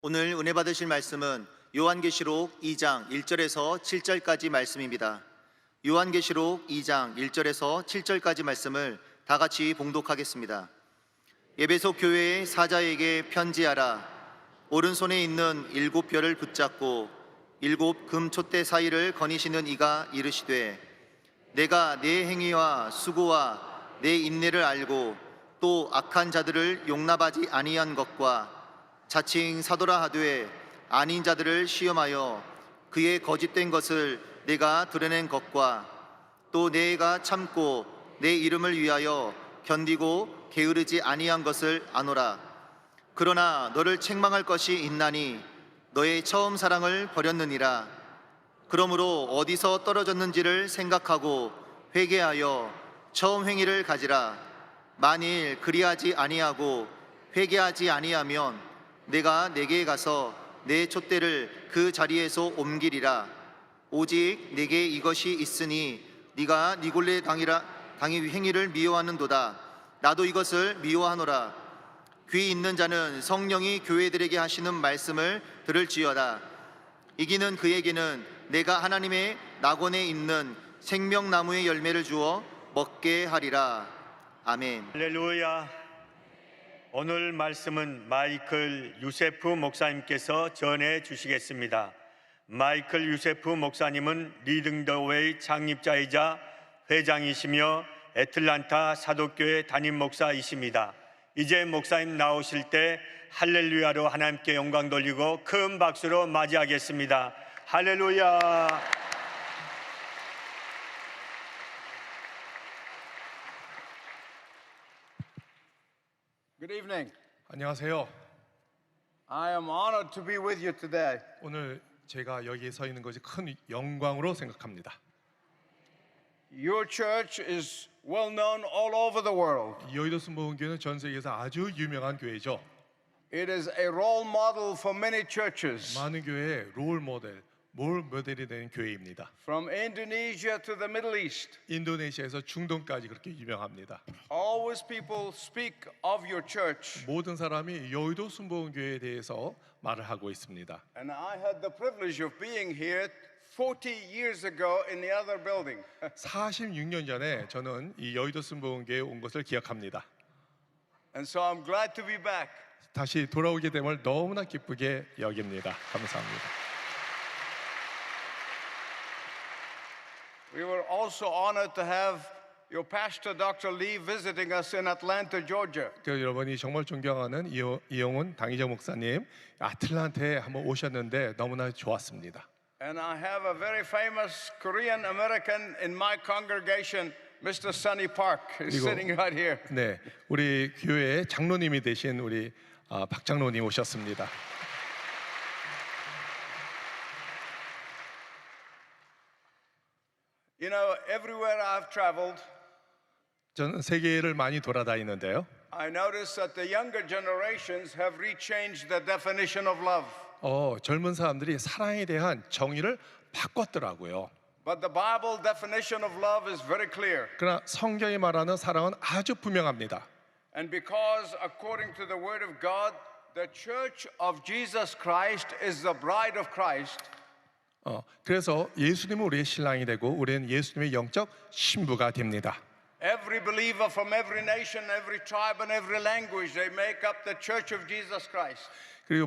오늘 은혜 받으실 말씀은 요한계시록 2장 1절에서 7절까지 말씀입니다. 요한계시록 2장 1절에서 7절까지 말씀을 다 같이 봉독하겠습니다. 에베소 교회의 사자에게 편지하라. 오른손에 있는 7별을 붙잡고 7 금촛대 사이를 거니시는 이가 이르시되, 내가 내 행위와 수고와 내 인내를 알고 또 악한 자들을 용납하지 아니한 것과 자칭 사도라 하되 아닌 자들을 시험하여 그의 거짓된 것을 내가 드러낸 것과 또 내가 참고 내 이름을 위하여 견디고 게으르지 아니한 것을 아노라. 그러나 너를 책망할 것이 있나니 너의 처음 사랑을 버렸느니라. 그러므로 어디서 떨어졌는지를 생각하고 회개하여 처음 행위를 가지라. 만일 그리하지 아니하고 회개하지 아니하면 내가 내게 가서 내 촛대를 그 자리에서 옮기리라. 오직 내게 이것이 있으니 네가 니골레 당의 행위를 미워하는도다. 나도 이것을 미워하노라. 귀 있는 자는 성령이 교회들에게 하시는 말씀을 들을지어다. 이기는 그에게는 내가 하나님의 낙원에 있는 생명나무의 열매를 주어 먹게 하리라. 아멘. 할렐루야. 오늘 말씀은 마이클 유세프 목사님께서 전해 주시겠습니다. 마이클 유세프 목사님은 리딩 더 웨이 창립자이자 회장이시며 애틀란타 사도교회 담임 목사이십니다. 이제 목사님 나오실 때 할렐루야로 하나님께 영광 돌리고 큰 박수로 맞이하겠습니다. 할렐루야. Good evening. 안녕하세요. I am honored to be with you today. 오늘 제가 여기에 서 있는 것이 큰 영광으로 생각합니다. Your church is well known all over the world. 여의도 순복음교회는 전 세계에서 아주 유명한 교회죠. It is a role model for many churches. 많은 교회의 롤 모델이 되는 교회입니다. From Indonesia to the Middle East. 인도네시아에서 중동까지 그렇게 유명합니다. Always people speak of your church. 모든 사람이 여의도 순복음교회에 대해서 말을 하고 있습니다. And I had the privilege of being here 40 years ago in the other building. 46년 전에 저는 이 여의도 순복음교회에 온 것을 기억합니다. And so I'm glad to be back. 다시 돌아오게 됨을 너무나 기쁘게 여깁니다. 감사합니다. We were also honored to have your pastor Dr. Lee visiting us in Atlanta, Georgia. 여러분이 정말 존경하는 이영훈 당의자 목사님 아틀란타에 한번 오셨는데 너무나 좋았습니다. And I have a very famous Korean American in my congregation, Mr. Sunny Park, is sitting right here. 네, 우리 교회의 장로님이 되신 우리 박 장로님 오셨습니다. You know, everywhere I've traveled, 저는 세계를 많이 돌아다니는데요. I notice that the younger generations have rechanged the definition of love. 젊은 사람들이 사랑에 대한 정의를 바꿨더라고요. But the Bible definition of love is very clear. 그러나 성경이 말하는 사랑은 아주 분명합니다. And because according to the word of God, the church of Jesus Christ is the bride of Christ. 그래서 예수님은 우리의 신랑이 되고 우리는 예수님의 영적 신부가 됩니다. Every believer from every nation, every tribe and every language, they make up the church of Jesus Christ. 그리고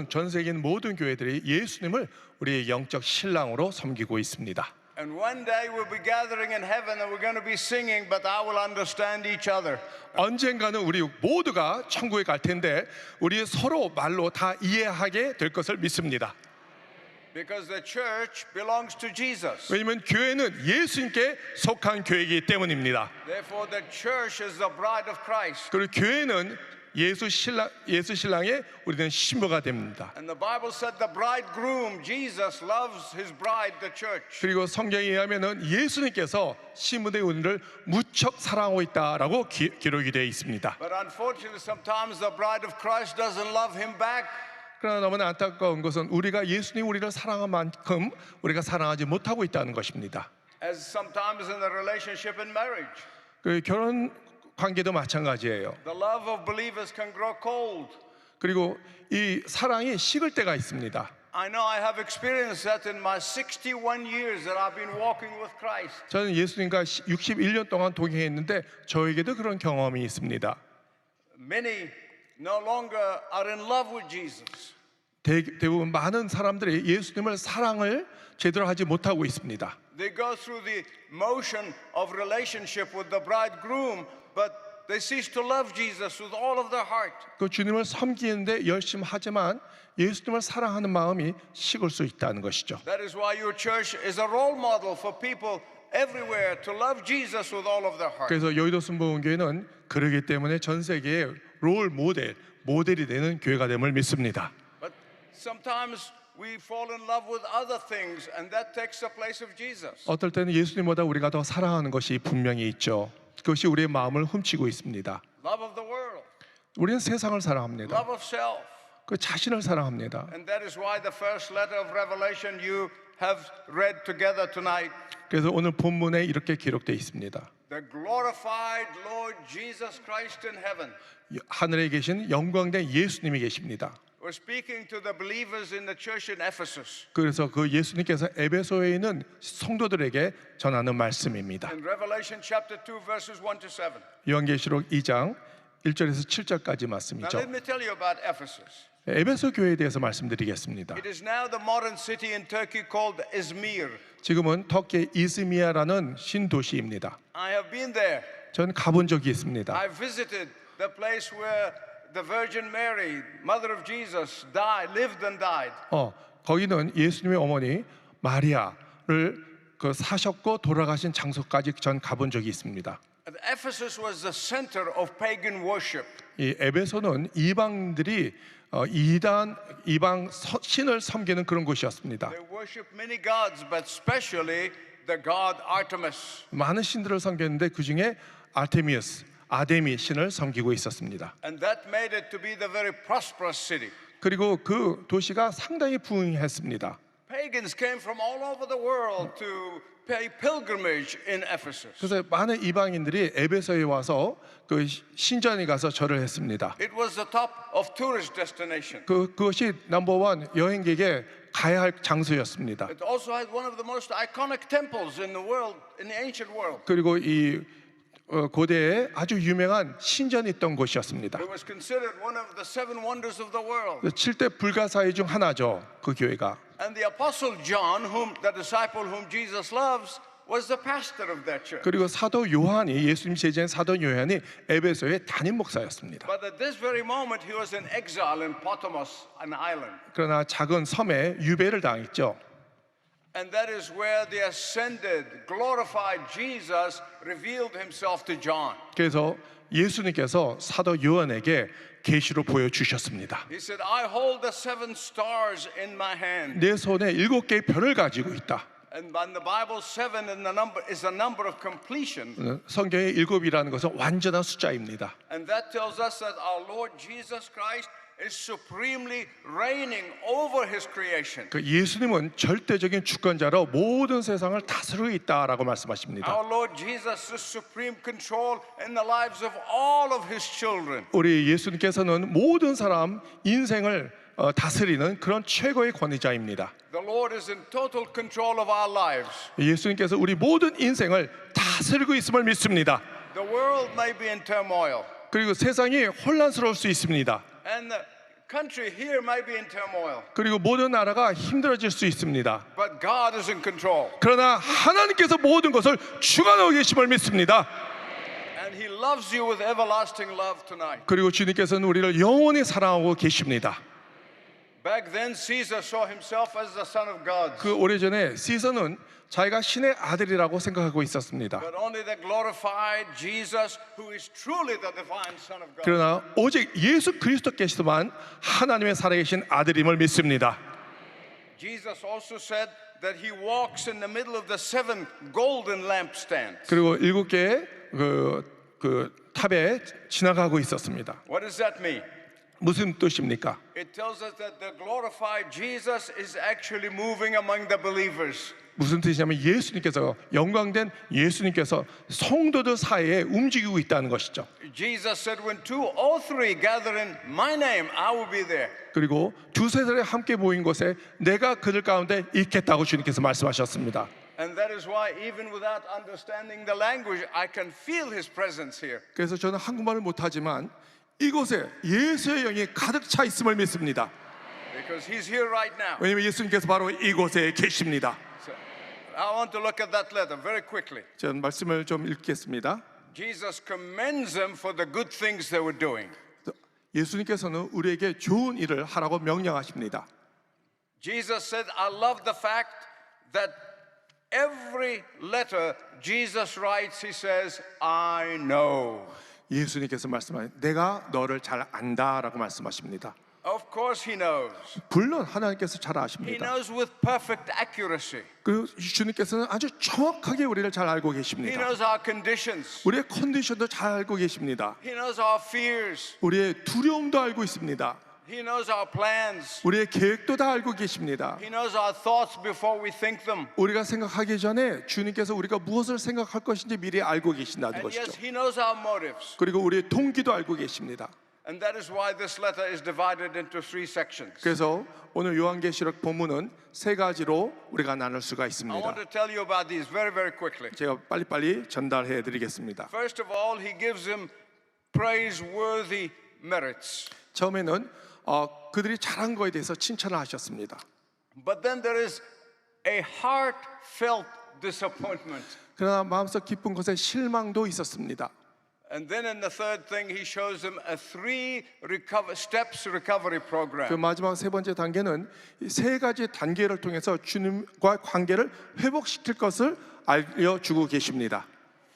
전 세계 있는 모든 교회들이 예수님을 우리의 영적 신랑으로 섬기고 있습니다. And one day we'll be gathering in heaven and we're going to be singing, but I will understand each other. 언젠가는 우리 모두가 천국에 갈 텐데 우리 서로 말로 다 이해하게 될 것을 믿습니다. Because the church belongs to Jesus. 왜냐하면 교회는 예수님께 속한 교회이기 때문입니다. Therefore the church is the bride of Christ. 그리고 교회는 예수 신랑의 우리는 신부가 됩니다. And the Bible said the bridegroom Jesus loves his bride, the church. 그리고 성경에 의하면은 예수님께서 신부된 우리를 무척 사랑하고 있다라고 기록이 되어 있습니다. But unfortunately sometimes the bride of Christ doesn't love him back. 그러나 너무나 안타까운 것은 우리가 예수님 우리를 사랑한 만큼 우리가 사랑하지 못하고 있다는 것입니다. As sometimes in the relationship in marriage. 그 결혼 관계도 마찬가지예요. The love of believers can grow cold. 그리고 이 사랑이 식을 때가 있습니다. I know I have experienced that in my 61 years that I've been walking with Christ. 저는 예수님과 61년 동안 동행했는데 저에게도 그런 경험이 있습니다. Many no longer are in love with Jesus. 대부분 많은 사람들이 예수님을 사랑을 제대로 하지 못하고 있습니다. They go through the motion of relationship with the bridegroom, but they cease to love Jesus with all of their heart. 그 주님을 섬기는데 열심히 하지만 예수님을 사랑하는 마음이 식을 수 있다는 것이죠. That is why your church is a role model for people everywhere to love Jesus with all of their heart. 그래서 여의도 순복음교회는 그러기 때문에 전 세계의 롤 모델이 되는 교회가 됨을 믿습니다. But sometimes we fall in love with other things, and that takes the place of Jesus. 어떨 때는 예수님보다 우리가 더 사랑하는 것이 분명히 있죠. 그것이 우리의 마음을 훔치고 있습니다. Love of the world, 우리는 세상을 사랑합니다. love of self. 그 자신을 사랑합니다. And that is why the first letter of Revelation you have read together tonight. 그래서 오늘 본문에 이렇게 기록되어 있습니다. The glorified Lord Jesus Christ in heaven. 하늘에 계신 영광된 예수님이 계십니다. We're speaking to the believers in the church in Ephesus. 그래서 그 예수님께서 에베소에 있는 성도들에게 전하는 말씀입니다. In Revelation chapter 2 verses 1 to 7. 요한계시록 2장 1절에서 7절까지 Now 말씀이죠. let me tell you about Ephesus. 에베소 교회에 대해서 말씀드리겠습니다. It is now the modern city in Turkey called Izmir. 지금은 터키의 이즈미아라는 신도시입니다. I have been there. 전 가본 적이 있습니다. I visited the place where the Virgin Mary, mother of Jesus, lived and died. 거기는 예수님의 어머니 마리아를 그 사셨고 돌아가신 장소까지 전 가본 적이 있습니다. And Ephesus was the center of pagan worship. 이 에베소는 이방들이 이방 신을 섬기는 그런 곳이었습니다. They worshiped many gods, but especially the god Artemis. 많은 신들을 섬겼는데 그 중에 아데미 신을 섬기고 있었습니다. And that made it to be the very prosperous city. 그리고 그 도시가 상당히 부흥했습니다. Pagans came from all over the world to pay pilgrimage in Ephesus. 그래서 많은 이방인들이 에베소에 와서 그 신전에 가서 절을 했습니다. It was the top of tourist destination. 그것이 넘버원 여행객의 가야 할 장소였습니다. It also had one of the most iconic temples in the world, in the ancient world. 그리고 이 고대에 아주 유명한 신전이 있던 곳이었습니다. It was considered one of the seven wonders of the world. 7대 불가사의 중 하나죠. 그 교회가. And the apostle John, the disciple whom Jesus loves, was the pastor of that church. 그리고 사도 요한이 예수님 제자인 사도 요한이 에베소의 담임 목사였습니다. But at this very moment he was in exile in Patmos, an island. 그러나 작은 섬에 유배를 당했죠. And that is where the ascended, glorified Jesus revealed himself to John. 그래서 예수님께서 사도 요한에게 계시로 보여주셨습니다. He said, I hold the seven stars in my hand. 내 손에 7개의 별을 가지고 있다. And in the Bible, seven is a number of completion. 성경의 7이라는 것은 완전한 숫자입니다. And that tells us that our Lord Jesus Christ is supremely reigning over his creation. 그 예수님은 절대적인 주권자로 모든 세상을 다스리고 있다라고 말씀하십니다. Our Lord Jesus is supreme control in the lives of all of his children. 우리 예수님께서는 모든 사람 인생을 다스리는 그런 최고의 권위자입니다. The Lord is in total control of our lives. 예수님께서 우리 모든 인생을 다스리고 있음을 믿습니다. The world may be in turmoil. 그리고 세상이 혼란스러울 수 있습니다. And the country here may be in turmoil. 그리고 모든 나라가 힘들어질 수 있습니다. But God is in control. 그러나 하나님께서 모든 것을 주관하고 계심을 믿습니다. And he loves you with everlasting love tonight. 그리고 주님께서는 우리를 영원히 사랑하고 계십니다. Back then Caesar saw himself as the son of God. 그 오래전에 시선은 자기가 신의 아들이라고 생각하고 있었습니다. But only the glorified Jesus who is truly the divine son of God. 그러나 오직 예수 그리스도께서만 하나님의 살아계신 아들임을 믿습니다. Jesus also said that he walks in the middle of the seven golden lampstands. 그리고 7개의 그 탑에 지나가고 있었습니다. What does that mean? 무슨 뜻입니까? It tells us that the glorified Jesus is actually moving among the believers. 무슨 뜻이냐면 예수님께서 영광된 예수님께서 성도들 사이에 움직이고 있다는 것이죠. Jesus said, when two or three gather in my name, I will be there. 그리고 두세 사람이 함께 모인 곳에 내가 그들 가운데 있겠다고 주님께서 말씀하셨습니다. And that is why even without understanding the language, I can feel his presence here. 그래서 저는 한국말을 못하지만 이곳에 예수의 영이 가득 차 있음을 믿습니다. Because he's here right now. 왜냐하면 예수님께서 바로 이곳에 계십니다. So, I want to look at that letter very quickly. 전 말씀을 좀 읽겠습니다. Jesus commends them for the good things they were doing. 예수님께서는 우리에게 좋은 일을 하라고 명령하십니다. Jesus said, I love the fact that every letter Jesus writes, he says, I know. 예수님께서 말씀하신 내가 너를 잘 안다라고 말씀하십니다. Of course he knows. 물론 하나님께서 잘 He 아십니다. knows with perfect accuracy. 그 주님께서는 아주 정확하게 우리를 잘 알고 He 계십니다. knows our conditions. 우리의 컨디션도 잘 알고 계십니다. He knows our fears. 우리의 두려움도 알고 있습니다. He knows our plans. 우리의 계획도 다 알고 계십니다. He knows our thoughts before we think them. 우리가 생각하기 전에 주님께서 우리가 무엇을 생각할 것인지 미리 알고 계신다는 And yes, 것이죠. he knows our motives. 그리고 우리의 동기도 알고 계십니다. And that is why this letter is divided into three sections. 그래서 오늘 요한계시록 본문은 세 가지로 우리가 나눌 수가 I 있습니다. want to tell you about these very, very quickly. 제가 빨리빨리 전달해 드리겠습니다. First of all, he gives them praiseworthy merits. 처음에는 그들이 잘한 거에 대해서 칭찬을 하셨습니다. But then there is a heartfelt disappointment. 그러나 마음속 깊은 곳에 실망도 있었습니다. And then in the third thing, he shows them a three steps recovery 그 program. 마지막 세 번째 단계는 이 세 가지 단계를 통해서 주님과 관계를 회복시킬 것을 알려주고 계십니다.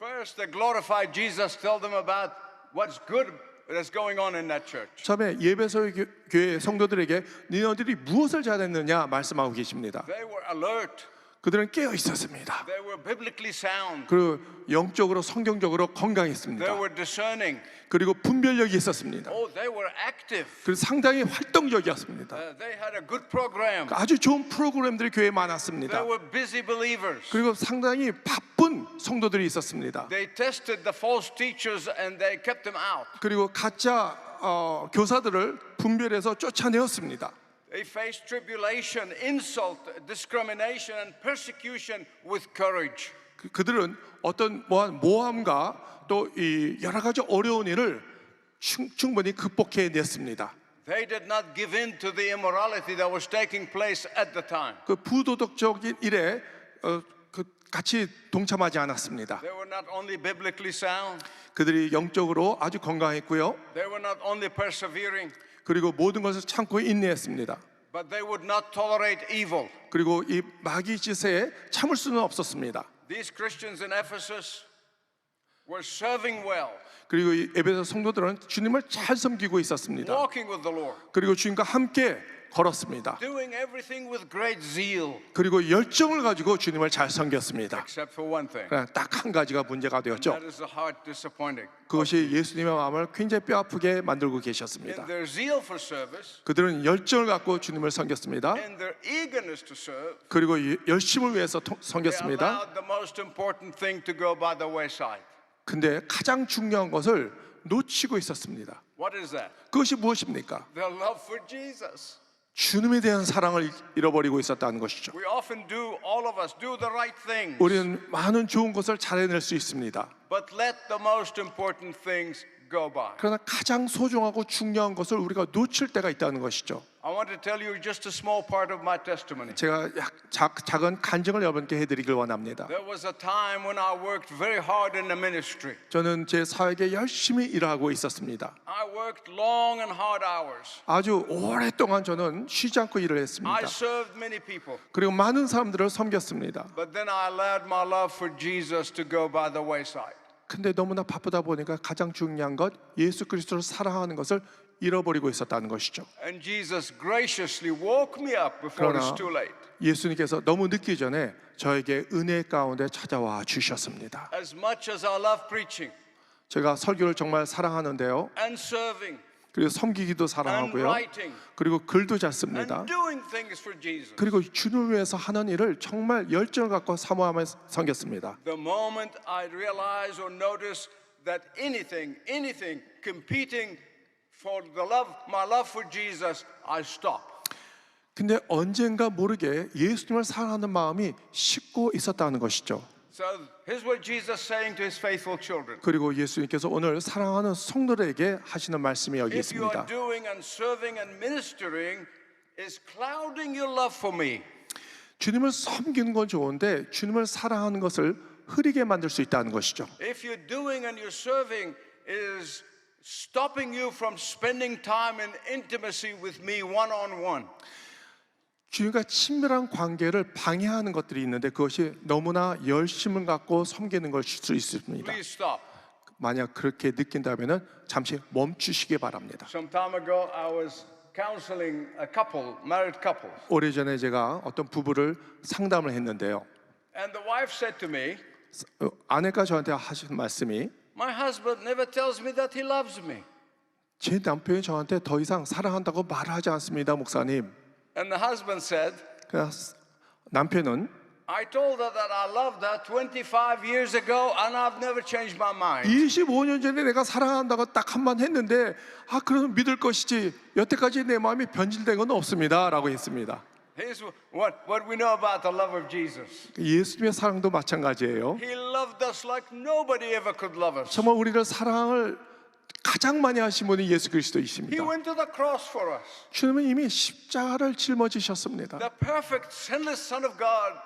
First, the glorified Jesus told them about what's good that's going on in that church. 처음에 예배소 교회 성도들에게 너희들이 무엇을 잘했느냐 말씀하고 계십니다. They were alert. 그들은 깨어 있었습니다. They were biblically sound. 그리고 영적으로 성경적으로 They 건강했습니다. were discerning. 그리고 분별력이 있었습니다. Oh, they were active. 그리고 상당히 활동적이었습니다. They had a good program. 아주 좋은 프로그램들이 교회에 많았습니다. They were busy believers. 그리고 상당히 바쁜 성도들이 있었습니다. They tested the false teachers and they kept them out. 그리고 가짜 교사들을 분별해서 쫓아내었습니다. They faced tribulation, insult, discrimination, and persecution with courage. 그들은 어떤 모함과 또 이 여러 가지 어려운 일을 충분히 극복해냈습니다. They did not give in to the immorality that was taking place at the time. 그 부도덕적인 일에 같이 동참하지 않았습니다. They were not only biblically sound, 그들이 영적으로 아주 건강했고요. they were not only persevering, 그리고 모든 것을 참고 인내했습니다. but they would not tolerate evil. 그리고 이 마귀 짓에 참을 수는 없었습니다. These Christians in Ephesus were serving well, 그리고 이 에베소 성도들은 주님을 잘 섬기고 있었습니다. walking with the Lord, 그리고 주님과 함께 걸었습니다. doing everything with great zeal, 그리고 열정을 가지고 주님을 잘 섬겼습니다. except for one thing. 그러나 딱 한 가지가 문제가 되었죠. That is the heart disappointing. 그것이 예수님의 마음을 굉장히 뼈아프게 만들고 In 계셨습니다. their zeal for service, 그들은 열정을 갖고 주님을 섬겼습니다. in their eagerness to serve, 그리고 열심을 위해서 they 섬겼습니다. allowed the most important thing to go by the wayside. 근데 가장 중요한 것을 놓치고 있었습니다. What is that? 그것이 무엇입니까? Their love for Jesus. 주님에 대한 사랑을 잃어버리고 있었다는 것이죠. We often do, all of us do the right things, 우리는 많은 좋은 것을 잘 해낼 수 있습니다. but let the most important things go by. 그러나 가장 소중하고 중요한 것을 우리가 놓칠 때가 있다는 것이죠. I want to tell you just a small part of my testimony. 제가 작은 간증을 여러분께 해드리길 원합니다. There was a time when I worked very hard in the ministry. 저는 제 사역에 열심히 일하고 있었습니다. I worked long and hard hours. 아주 오랫동안 저는 쉬지 않고 일을 했습니다. I served many people. 그리고 많은 사람들을 섬겼습니다. But then I allowed my love for Jesus to go by the wayside. 근데 너무나 바쁘다 보니까 가장 중요한 것 예수 그리스도를 사랑하는 것을 잃어버리고 있었다는 것이죠. And Jesus graciously woke me up before 그러나 it's too late. 예수님께서 너무 늦기 전에 저에게 은혜 가운데 찾아와 주셨습니다. As much as I love preaching 제가 설교를 정말 사랑하는데요. and serving, 그리고 섬기기도 and 사랑하고요. writing 그리고 글도 잘 씁니다. and doing things for Jesus. 그리고 주님을 위해서 하는 일을 정말 열정을 갖고 사모하며 섬겼습니다. The moment I realize or notice that anything competing for my love for Jesus, I stop. 근데 언젠가 모르게 예수님을 사랑하는 마음이 식고 있었다는 것이죠. So here's what Jesus is saying to his faithful children. 그리고 예수님께서 오늘 사랑하는 성도들에게 하시는 말씀이 여기 If you are 있습니다. doing and serving and ministering is clouding your love for me. 주님을 섬기는 건 좋은데 주님을 사랑하는 것을 흐리게 만들 수 있다는 것이죠. If you're doing and you're serving is stopping you from spending time in intimacy with me one-on-one. 주님과 친밀한 관계를 방해하는 것들이 있는데 그것이 너무나 열심을 갖고 섬기는 것일 수 있습니다. Please stop. 만약 그렇게 느낀다면 잠시 멈추시기 바랍니다. Some time ago I was counseling a couple, married couple. 오래전에 제가 어떤 부부를 상담을 했는데요. And the wife said to me, 아내가 저한테 하신 말씀이 my husband never tells me that he loves me. 제 남편이 저한테 더 이상 사랑한다고 말하지 않습니다, 목사님. And the husband said, 그래서 남편은 I told her that I loved her 25 years ago and I've never changed my mind. 25년 전에 내가 사랑한다고 딱 한 번 했는데 그러면 믿을 것이지 여태까지 내 마음이 변질된 건 없습니다 라고 했습니다. Here's what we know about the love of Jesus. 예수님의 사랑도 마찬가지예요. He loved us like nobody ever could love us. 정말 우리를 사랑을 가장 많이 하신 분이 예수 He 그리스도이십니다. went to the cross for us. 주님은 이미 십자가를 짊어지셨습니다. The perfect sinless Son of God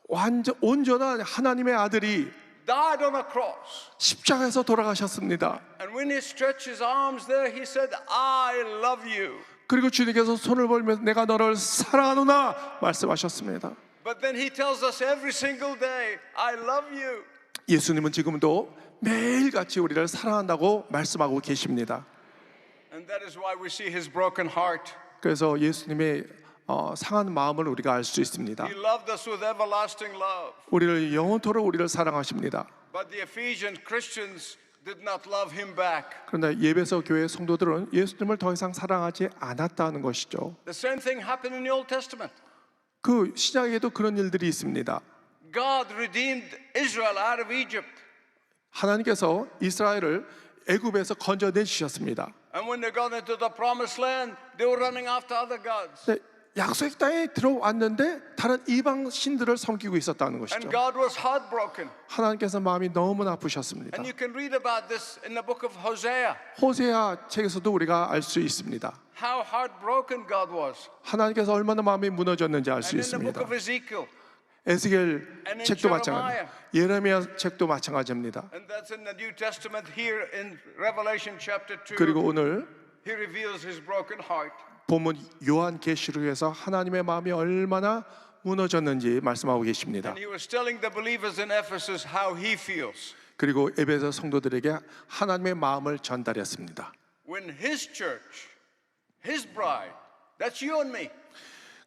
완전 온전한 하나님의 아들이 died on a cross. 십자가에서 돌아가셨습니다. And when he stretched his arms there, he said, I love you. 그리고 주님께서 손을 벌면서 내가 너를 사랑하노라 말씀하셨습니다. But then he tells us every single day, I love you. 예수님은 지금도 매일같이 우리를 사랑한다고 말씀하고 계십니다. And that is why we see his broken heart. 그래서 예수님의 상한 마음을 우리가 알 수 있습니다. He loved us with everlasting love. 우리를 영원토록 우리를 사랑하십니다. But the Ephesian Christians did not love him back. 그런데 예배소 교회 성도들은 예수님을 더 이상 사랑하지 않았다는 것이죠. The same thing happened in the Old Testament. 그 시작에도 그런 일들이 있습니다. God redeemed Israel out of Egypt. 하나님께서 이스라엘을 애굽에서 건져내주셨습니다. And when they got into the promised land, they were running after other gods. 근데 약속 땅에 들어왔는데 다른 이방 신들을 섬기고 있었다는 And 것이죠. God was heartbroken. 하나님께서 마음이 너무나 아프셨습니다. And you can read about this in the book of Hosea. 호세아 책에서도 우리가 알 수 있습니다. How heartbroken God was. 하나님께서 얼마나 마음이 무너졌는지 알 수 And in the book 있습니다. of Ezekiel. 에스겔 And in 책도 Jeremiah. 마찬가지, 예레미야 책도 마찬가지입니다. And that's in the New Testament here in Revelation chapter 2. 그리고 오늘 He reveals his broken heart. 본문 요한계시록에서 하나님의 마음이 얼마나 무너졌는지 말씀하고 계십니다. And he was telling the believers in Ephesus how he feels. 그리고 에베소 성도들에게 하나님의 마음을 전달했습니다. When his church, his bride, that's you and me.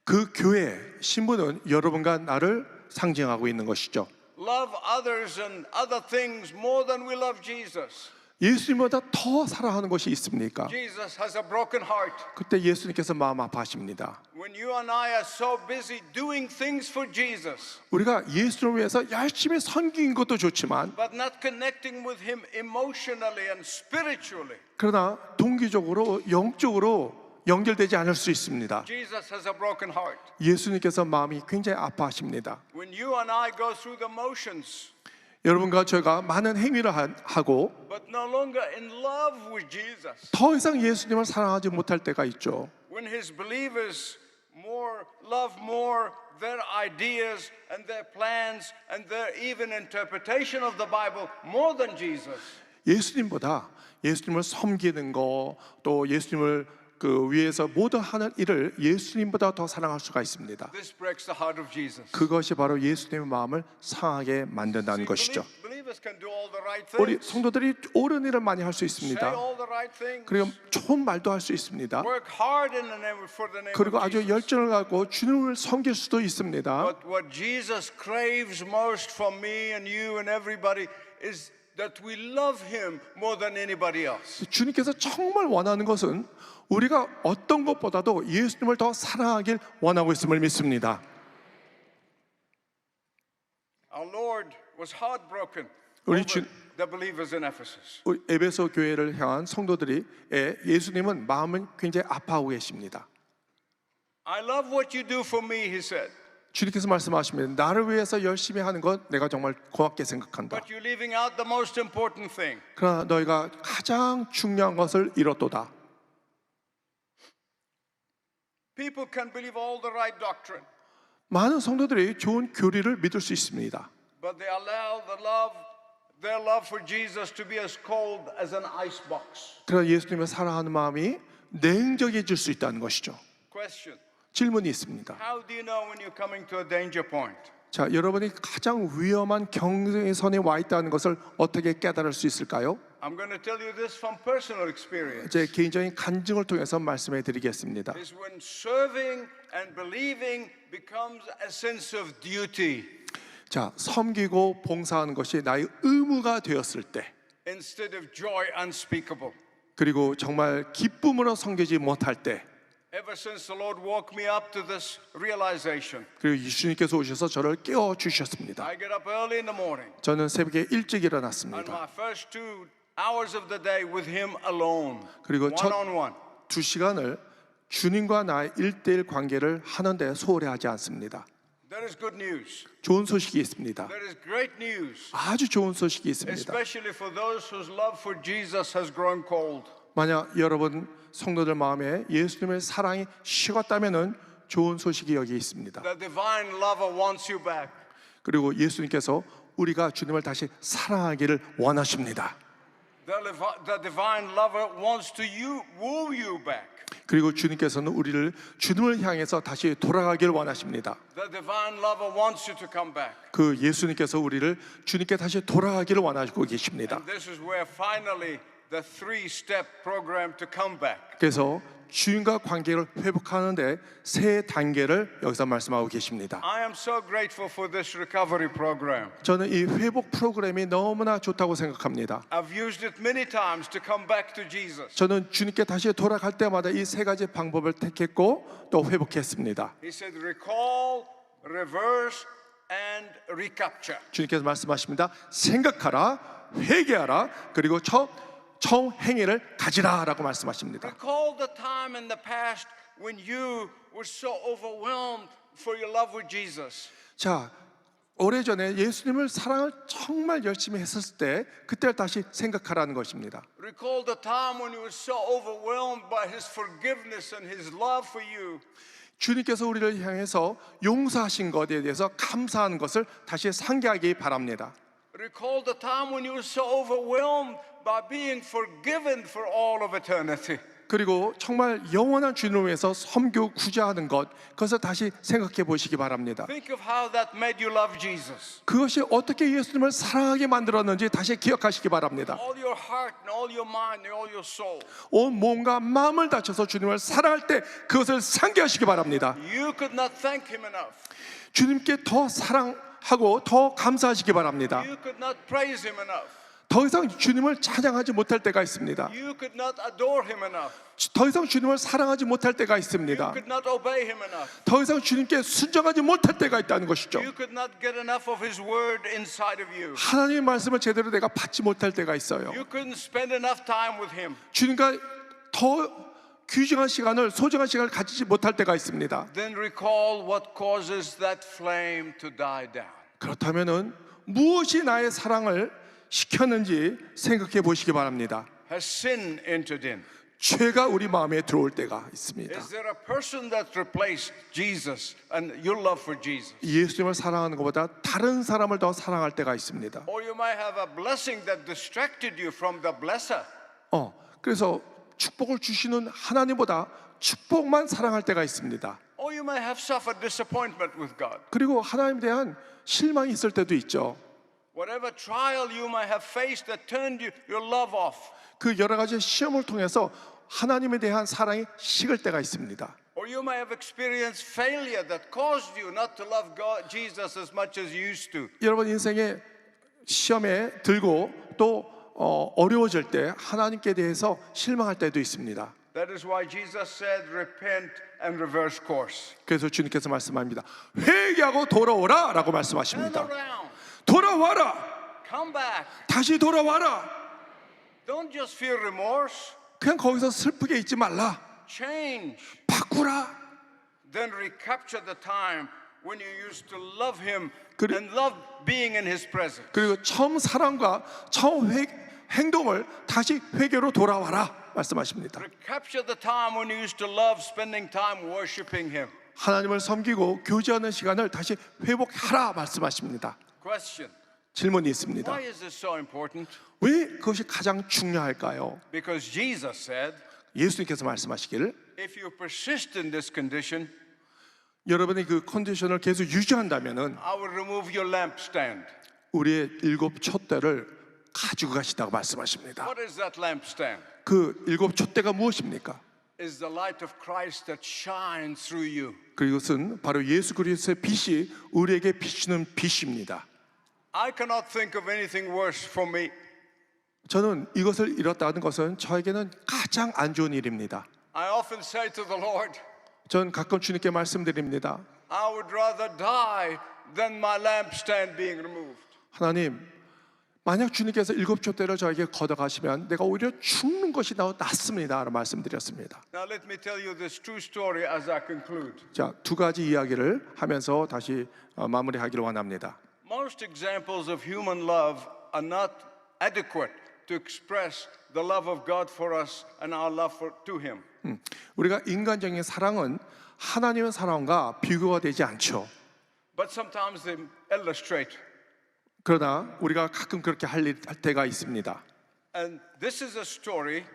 그 교회 신부는 여러분과 나를 상징하고 있는 것이죠. Love others and other things more than we love Jesus. 예수님보다 더 사랑하는 것이 있습니까? Jesus has a broken heart. 그때 예수님께서 마음 아파하십니다. When you and I are so busy doing things for Jesus, 우리가 예수를 위해서 열심히 섬기는 것도 좋지만 but not connecting with him emotionally and spiritually, 그러나 동기적으로 영적으로 연결되지 않을 수 있습니다. Jesus has a broken heart. 예수님께서 마음이 굉장히 아파하십니다. When you and I go through the motions, 여러분과 저희가 많은 행위를 하고 but no longer in love with Jesus, 더 이상 예수님을 사랑하지 못할 때가 있죠. when his believers love more their ideas and their plans and their even interpretation of the Bible more than Jesus, 예수님보다 예수님을 섬기는 거 또 예수님을 그 위에서 모든 하는 일을 예수님보다 더 사랑할 수가 있습니다. this breaks the heart of Jesus. 그것이 바로 예수님의 마음을 상하게 만든다는 것이죠. Believers can do all the right 우리 things, 성도들이 옳은 일을 많이 할 수 say 있습니다. all the right things, 그리고 좋은 말도 할 수 있습니다. work hard in the name for the name 그리고 of 아주 Jesus. 열정을 갖고 주님을 섬길 수도 있습니다. But what Jesus craves most from me and you and everybody is that we love Him more than anybody else. 주님께서 정말 원하는 것은 우리가 어떤 것보다도 예수님을 더 사랑하길 원하고 있음을 믿습니다. Our Lord was heartbroken 우리 over the believers in Ephesus. 우리 에베소 교회를 향한 성도들이 예수님은 마음은 굉장히 아파하고 계십니다. I love what you do for me, he said, 주님께서 말씀하십니다. 나를 위해서 열심히 하는 것 내가 정말 고맙게 생각한다. but you're leaving out the most important thing. 그러나 너희가 가장 중요한 것을 잃었도다. People can believe all the right doctrine, 많은 성도들이 좋은 교리를 믿을 수 있습니다. but they allow their love for Jesus to be as cold as an ice box. 그러나 예수님을 사랑하는 마음이 냉정해질 수 있다는 것이죠. Question: 질문이 있습니다. how do you know when you're coming to a danger point? 자, 여러분이 가장 위험한 경계선에 와 있다는 것을 어떻게 깨달을 수 있을까요? I'm going to tell you this from personal experience. 제 개인적인 간증을 통해서 말씀해 드리겠습니다. Is when serving and believing becomes a sense of duty 자, 섬기고 봉사하는 것이 나의 의무가 되었을 때, instead of joy unspeakable. 그리고 정말 기쁨으로 섬기지 못할 때, Ever since the Lord woke me up to this realization, 그리고 예수님께서 오셔서 저를 깨워 주셨습니다. I get up early in the morning 저는 새벽에 일찍 and 일어났습니다. my first 2 hours of the day with Him alone, 그리고 첫 one-on-one. 2시간을 주님과 나의 1대1 관계를 하는데 소홀해하지 않습니다. There is good news. 좋은 소식이 있습니다. There is great news, 아주 좋은 소식이 있습니다. especially for those whose love for Jesus has grown cold. 만약 여러분 성도들 마음에 예수님의 사랑이 식었다면은 좋은 소식이 여기 있습니다. The divine lover wants you back. 그리고 예수님께서 우리가 주님을 다시 사랑하기를 원하십니다. The divine lover wants to woo you back. 그리고 주님께서는 우리를 주님을 향해서 다시 돌아가기를 원하십니다. The divine lover wants you to come back. 그 예수님께서 우리를 주님께 다시 돌아가기를 원하시고 계십니다. And this is where finally the 3-step program to come back. 그래서 주님과 관계를 회복하는데 3단계를 여기서 말씀하고 계십니다. I am so grateful for this recovery program. 저는 이 회복 프로그램이 너무나 좋다고 생각합니다. I've used it many times to come back to Jesus. 저는 주님께 다시 돌아갈 때마다 이 3가지 방법을 택했고 또 회복했습니다. He said recall, reverse and recapture. 주님께서 말씀하십니다. 생각하라, 회개하라, 그리고 청행위를 가지라라고 말씀하십니다. Recall the time in the past when you were so overwhelmed for your love with Jesus. 자, 오래전에 예수님을 사랑을 정말 열심히 했었을 때 그때를 다시 생각하라는 것입니다. Recall the time when you were so overwhelmed by His forgiveness and His love for you. 주님께서 우리를 향해서 용서하신 것에 대해서 감사하는 것을 다시 상기하기 바랍니다. Recall the time when you were so overwhelmed by being forgiven for all of eternity. 그리고 정말 영원한 주님을 위해서 섬기고 구제하는 것, 그것을 다시 생각해 보시기 바랍니다. Think of how that made you love Jesus. 그것이 어떻게 예수님을 사랑하게 만들었는지 다시 기억하시기 바랍니다. All your heart and all your mind and all your soul. 온 몸과 마음을 다쳐서 주님을 사랑할 때 그것을 상기하시기 바랍니다. You could not thank Him enough. 주님께 더 사랑하고 더 감사하시기 바랍니다. You could not praise Him enough. 더 이상 주님을 찬양하지 못할 때가 있습니다. You could not adore Him enough. 더 이상 주님을 사랑하지 못할 때가 You 있습니다. could not obey Him enough. 더 이상 주님께 순종하지 못할 때가 있다는 것이죠. You could not get enough of His word inside of you. 하나님의 말씀을 제대로 내가 받지 못할 때가 있어요. You couldn't spend enough time with Him. 주님과 더 귀중한 시간을, 소중한 시간을 가지지 못할 때가 있습니다. Then recall what causes that flame to die down. 그렇다면은 무엇이 나의 사랑을 시켰는지 생각해 보시기 바랍니다. Has sin entered in? 죄가 우리 마음에 들어올 때가 있습니다. Is there a person that replaced Jesus and your love for Jesus? 예수님을 사랑하는 것보다 다른 사람을 더 사랑할 때가 있습니다. Or you might have a blessing that distracted you from the blesser. 그래서 축복을 주시는 하나님보다 축복만 사랑할 때가 있습니다. Or you might have suffered disappointment with God. 그리고 하나님에 대한 실망이 있을 때도 있죠. Whatever trial you might have faced that turned your love off. 그 여러 가지 시험을 통해서 하나님에 대한 사랑이 식을 때가 있습니다. Or you might have experienced failure that caused you not to love God, Jesus as much as you used to. 여러분 인생에 시험에 들고 또 어려워질 때 하나님께 대해서 실망할 때도 있습니다. That is why Jesus said, repent and reverse course. 그래서 주님께서 말씀합니다. 회개하고 돌아오라 라고 Turn 말씀하십니다. around. 돌아와라. Come back. 다시 돌아와라. Don't just feel remorse. 그냥 거기서 슬프게 있지 말라. Change. 바꾸라. Then recapture the time when you used to love Him 그리- and love being in His presence. 그리고 처음 사랑과 처음 행동을 다시 회개로 돌아와라 말씀하십니다. Recapture the time when you used to love spending time worshiping Him. 하나님을 섬기고 교제하는 시간을 다시 회복하라 말씀하십니다. Question. 질문이 있습니다. Why is this so important? 왜 그것이 가장 중요할까요? Because Jesus said, 예수님께서 말씀하시기를 if you persist in this condition, 여러분이 그 컨디션을 계속 유지한다면은 I will remove your lampstand. 우리의 7 촛대를 가지고 가시다고 말씀하십니다. What is that lampstand? 그 7 촛대가 무엇입니까? Is the light of Christ that shines through you. 그것은 바로 예수 그리스도의 빛이 우리에게 비추는 빛입니다. I cannot think of anything worse for me. 저는 이것을 잃었다는 것은 저에게는 가장 안 좋은 일입니다. I often say to the Lord, 전 가끔 주님께 말씀드립니다. I would rather die than my lampstand being removed. 하나님, 만약 주님께서 7 촛대를 저에게 걷어가시면 내가 오히려 죽는 것이 낫습니다 라고 말씀드렸습니다. Now let me tell you this true story as I conclude. 자, 2가지 이야기를 하면서 다시 마무리하기를 원합니다. Most examples of human love are not adequate to express the love of God for us and our love to Him. 우리가 인간적인 사랑은 하나님의 사랑과 비교가 되지 않죠. But sometimes they illustrate. 그러나 우리가 가끔 그렇게 할 때가 있습니다. And this is a story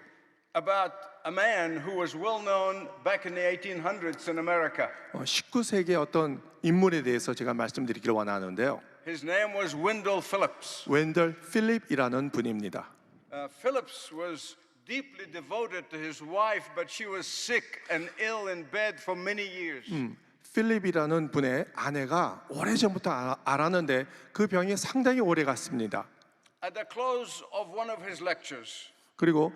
about a man who was well known back in the 1800s in America. 19세기의 어떤 인물에 대해서 제가 말씀드리기를 원하는데요. His name was Wendell Phillips. 웬덜 필립이라는 분입니다. Phillips was deeply devoted to his wife, but she was sick and ill in bed for many years. 필립이라는 분의 아내가 오래전부터 알았는데 그 병이 상당히 오래 갔습니다. At the close of one of his lectures, 그리고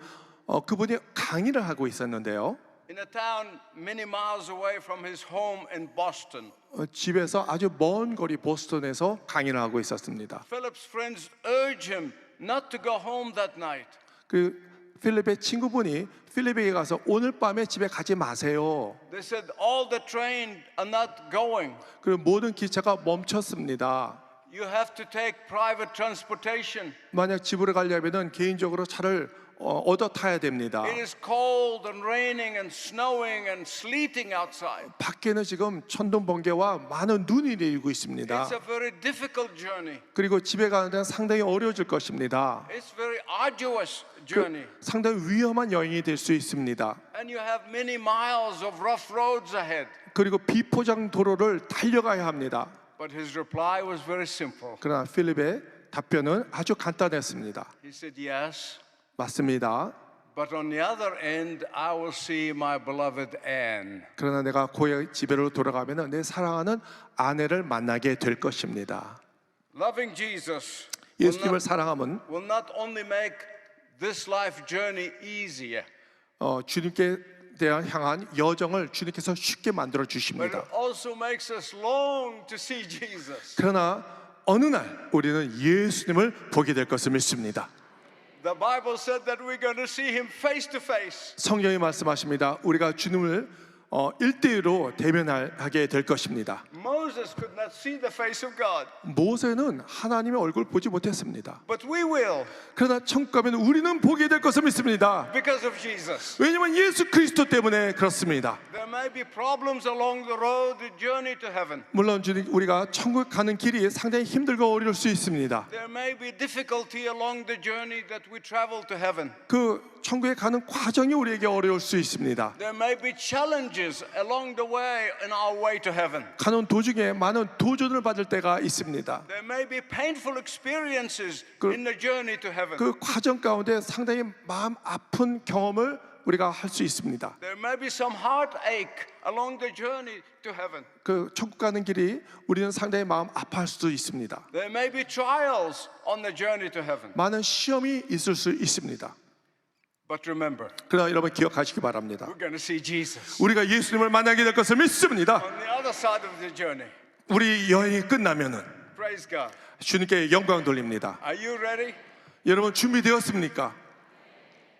그분이 강의를 하고 있었는데요. in a town many miles away from his home in Boston, 집에서 아주 먼 거리 보스턴에서 강의를 하고 있었습니다. Phillips' friends urged him not to go home that night. 그 필립의 친구분이 필립에게 가서 오늘 밤에 집에 가지 마세요. They said all the trains are not going. 그리고 모든 기차가 멈췄습니다. You have to take private transportation. 만약 집으로 가려면은 개인적으로 차를 얻어 타야 됩니다. It is cold and raining and snowing and sleeting outside. 밖에는 지금 천둥 번개와 많은 눈이 내리고 있습니다. It's a very difficult journey. 그리고 집에 가는 데는 상당히 어려워질 것입니다. It's very arduous journey. 상당히 위험한 여행이 될 수 있습니다. And you have many miles of rough roads ahead. 그리고 비포장 도로를 달려가야 합니다. But his reply was very simple. 그러나 필립의 답변은 아주 간단했습니다. He said, yes, 맞습니다. but on the other end, I will see my beloved Anne. 그러나 내가 고향 집으로 돌아가면 내 사랑하는 아내를 만나게 될 것입니다. Loving Jesus 예수님을 사랑하면 will not only make this life journey easier, 주님께 대한 향한 여정을 주님께서 쉽게 만들어 but 주십니다. it also makes us long to see Jesus. 그러나 어느 날 우리는 예수님을 보게 될 것을 믿습니다. The Bible said that we're going to see him face to face. 성경이 말씀하십니다. 우리가 주님을 1대1로 대면하게 될 것입니다. Moses could not see the face of God, 모세는 하나님의 얼굴 보지 못했습니다. but we will 그러나 천국 가면 우리는 보게 될 것을 믿습니다. because of Jesus. 왜냐하면 예수 그리스도 때문에 그렇습니다. There may be problems along the road, the journey to heaven. 물론 우리가 천국 가는 길이 상당히 힘들고 어려울 수 있습니다. There may be difficulty along the journey that we travel to heaven. 그 천국에 가는 과정이 우리에게 어려울 수 있습니다. There may be challenges along the way in our way to heaven. 가는 도중에 많은 도전을 받을 때가 있습니다. There may be painful experiences 그- in the journey to heaven. 그 과정 가운데 상당히 마음 아픈 경험을 우리가 할 수 있습니다. There may be some heartache along the journey to heaven. 그 천국 가는 길이 우리는 상당히 마음 아파할 수도 있습니다. There may be trials on the journey to heaven. 많은 시험이 있을 수 있습니다. But remember, 그러나 여러분 기억하시기 바랍니다. we're going to see Jesus 우리가 예수님을 만나게 될 것을 믿습니다. on the other side of the journey. 우리 여행이 끝나면은 Praise God. 주님께 영광 돌립니다. Are you ready? 여러분 준비되었습니까?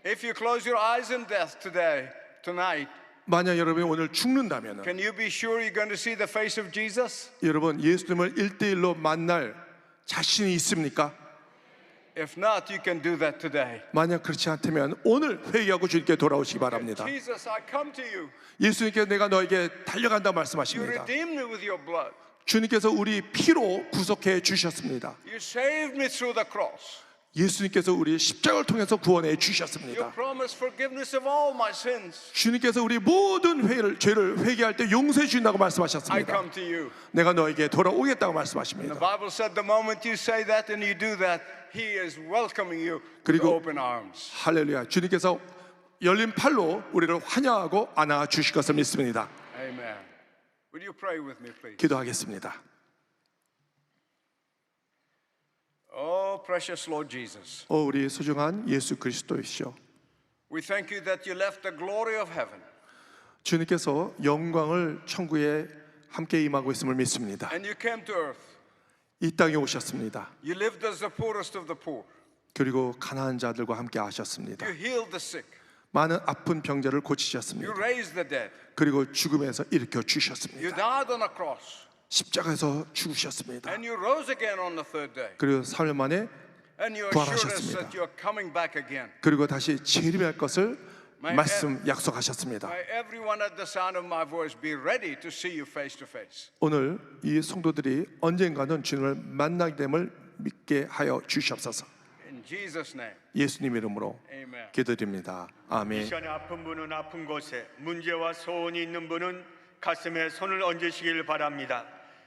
If you close your eyes in death tonight, 만약 여러분이 오늘 죽는다면은 can you be sure you're going to see the face of Jesus? 여러분 예수님을 1대1로 만날 자신이 있습니까? If not, you can do that today. 만약 그렇지 않다면 오늘 회개하고 주님께 돌아오시기 바랍니다. Jesus, I come to you. 예수님께 내가 너에게 달려간다 You 말씀하십니다. redeemed me with your blood. 주님께서 우리 피로 구속해 주셨습니다. You saved me through the cross. 예수님께서 우리 십자가를 통해서 구원해 You 주셨습니다. promised forgiveness of all my sins. 주님께서 우리 모든 죄를 회개할 때 용서해 주신다고 I 말씀하셨습니다. come to you. 내가 너에게 돌아오겠다고 The 말씀하십니다. Bible said the moment you say that and you do that, He is welcoming you with 그리고 open arms. 할렐루야. 주님께서 열린 팔로 우리를 환영하고 안아 주실 것을 믿습니다. Amen. Would you pray with me, please? 기도하겠습니다. Oh, precious Lord Jesus, 우리 소중한 예수 그리스도이시오. we thank you that you left the glory of heaven 주님께서 영광을 천국에 함께 임하고 있음을 믿습니다. and you came to earth. 이 땅에 오셨습니다. You lived as the poorest of the poor. 그리고 가난한 자들과 함께 하셨습니다. You healed the sick. 많은 아픈 병자를 You 고치셨습니다. raised the dead. 그리고 죽음에서 일으켜 You 주셨습니다. died on a cross. 십자가에서 죽으셨습니다. And you rose again on the third day. 그리고 3년 만에 And you assured us 부활하셨습니다. that you're coming back again. 그리고 다시 재림할 것을 말씀 약속하셨습니다. May everyone at the sound of my voice be ready to see you face to face. 오늘 이 성도들이 언젠가는 주님을 만나게 됨을 믿게 하여 주시옵소서. In Jesus' name, 예수님 이름으로 amen. 기도드립니다. 이 아멘. 시간에 아픈 분은 아픈 곳에, 문제와 소원이 있는 분은 가슴에 손을 얹으시길 바랍니다.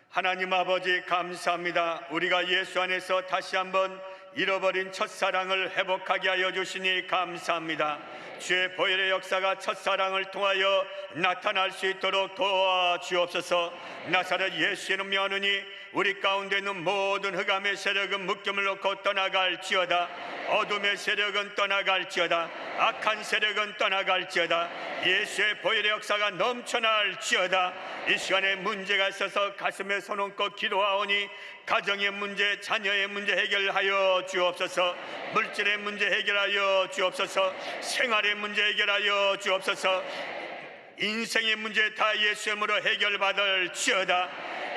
하나님 아버지 감사합니다. 우리가 예수 안에서 다시 한번 잃어버린 첫사랑을 회복하게 하여 주시니 감사합니다. 주의 보혈의 역사가 첫사랑을 통하여 나타날 수 있도록 도와주옵소서. 나사렛 예수 이름 명하노니 우리 가운데 있는 모든 흑암의 세력은 묶임을 놓고 떠나갈지어다. 어둠의 세력은 떠나갈지어다. 악한 세력은 떠나갈지어다. 예수의 보혈의 역사가 넘쳐날지어다. 이 시간에 문제가 있어서 가슴에 손 얹고 기도하오니 가정의 문제, 자녀의 문제 해결하여 주옵소서. 물질의 문제 해결하여 주옵소서. 생활의 문제 해결하여 주옵소서. 인생의 문제 다 예수의 이름으로 해결받을지어다.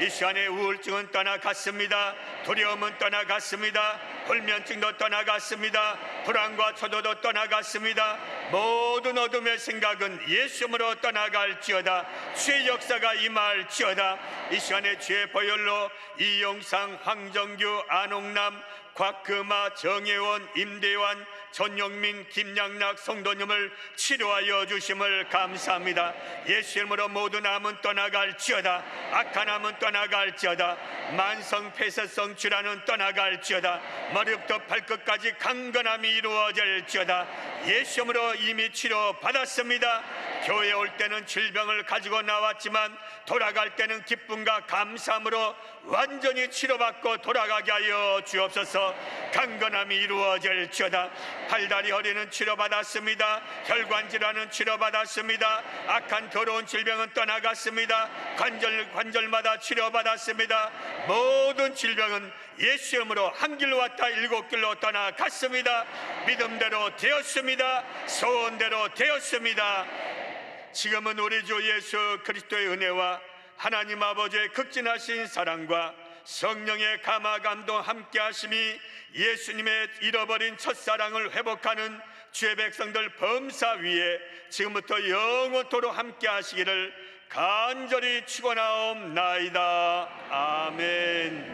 이 시간에 우울증은 떠나갔습니다. 두려움은 떠나갔습니다. 불면증도 떠나갔습니다. 불안과 초도도 떠나갔습니다. 모든 어둠의 생각은 예수 이름으로 떠나갈지어다. 주의 역사가 임할지어다. 이 시간에 주의 보혈로 이용상, 황정규, 안옥남, 곽금아, 정혜원, 임대환, 전영민, 김양락 성도님을 치료하여 주심을 감사합니다. 예수 이름으로 모든 암은 떠나갈지어다. 악한 암은 떠나갈지어다. 만성 폐쇄성 질환은 떠나갈지어다. 머리부터 발끝까지 강건함이 이루어질지어다. 예수 이름으로 이미 치료받았습니다. 교회에 올 때는 질병을 가지고 나왔지만 돌아갈 때는 기쁨과 감사함으로 완전히 치료받고 돌아가게 하여 주옵소서. 강건함이 이루어질지어다. 팔다리 허리는 치료받았습니다. 혈관 질환은 치료받았습니다. 악한 더러운 질병은 떠나갔습니다. 관절마다 치료받았습니다. 모든 질병은 예수 이름으로 한 길로 왔다 일곱 길로 떠나갔습니다. 믿음대로 되었습니다. 소원대로 되었습니다. 지금은 우리 주 예수 그리스도의 은혜와 하나님 아버지의 극진하신 사랑과 성령의 감화 감동 함께 하심이 예수님의 잃어버린 첫사랑을 회복하는 주의 백성들 범사 위에 지금부터 영원토록 함께 하시기를 간절히 축원하옵나이다. 아멘.